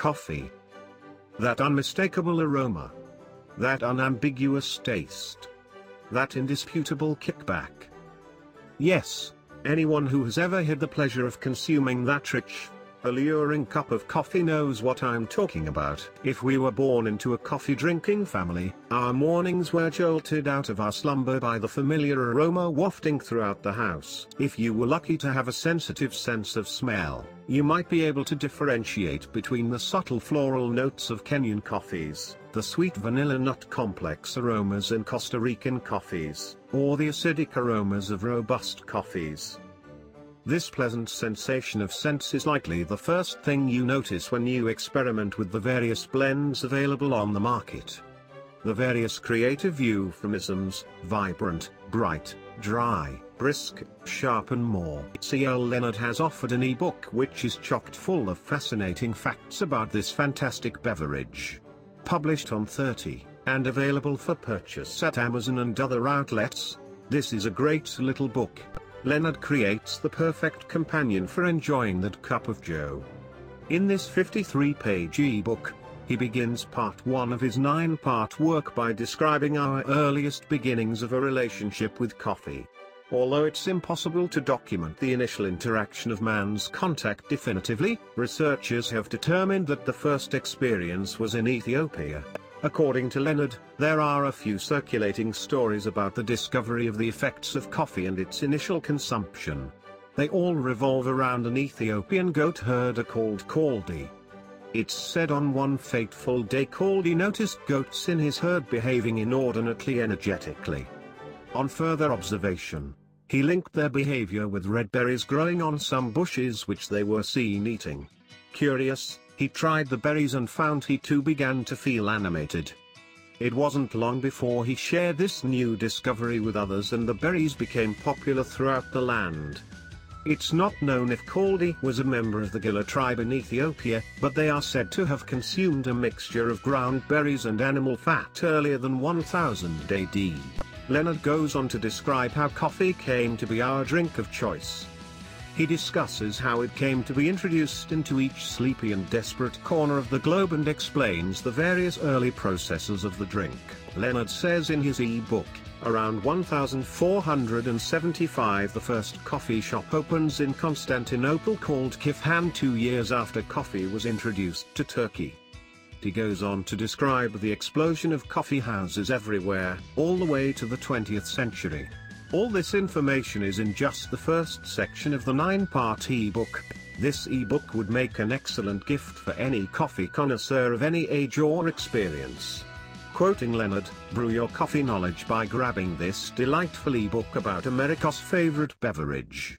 coffee. That unmistakable aroma. That unambiguous taste. That indisputable kickback. Yes, anyone who has ever had the pleasure of consuming that rich, alluring cup of coffee knows what I'm talking about. If we were born into a coffee-drinking family, our mornings were jolted out of our slumber by the familiar aroma wafting throughout the house. If you were lucky to have a sensitive sense of smell, you might be able to differentiate between the subtle floral notes of Kenyan coffees, the sweet vanilla nut complex aromas in Costa Rican coffees, or the acidic aromas of robust coffees. This pleasant sensation of scents is likely the first thing you notice when you experiment with the various blends available on the market. The various creative euphemisms, vibrant, bright, dry, brisk, sharp and more. C.L. Leonard has offered an ebook which is chock full of fascinating facts about this fantastic beverage. Published on 30, and available for purchase at Amazon and other outlets, this is a great little book. Leonard creates the perfect companion for enjoying that cup of joe. In this 53-page ebook, he begins part 1 of his 9-part work by describing our earliest beginnings of a relationship with coffee. Although it's impossible to document the initial interaction of man's contact definitively, researchers have determined that the first experience was in Ethiopia. According to Leonard, there are a few circulating stories about the discovery of the effects of coffee and its initial consumption. They all revolve around an Ethiopian goat herder called Kaldi. It's said on one fateful day Kaldi noticed goats in his herd behaving inordinately energetically. On further observation, he linked their behavior with red berries growing on some bushes which they were seen eating. Curious, he tried the berries and found he too began to feel animated. It wasn't long before he shared this new discovery with others and the berries became popular throughout the land. It's not known if Kaldi was a member of the Gila tribe in Ethiopia, but they are said to have consumed a mixture of ground berries and animal fat earlier than 1000 AD. Leonard goes on to describe how coffee came to be our drink of choice. He discusses how it came to be introduced into each sleepy and desperate corner of the globe and explains the various early processes of the drink. Leonard says in his e-book, around 1475 the first coffee shop opens in Constantinople called Kifhan 2 years after coffee was introduced to Turkey. He goes on to describe the explosion of coffee houses everywhere, all the way to the 20th century. All this information is in just the first section of the 9-part ebook. This ebook would make an excellent gift for any coffee connoisseur of any age or experience. Quoting Leonard, brew your coffee knowledge by grabbing this delightful ebook about America's favorite beverage.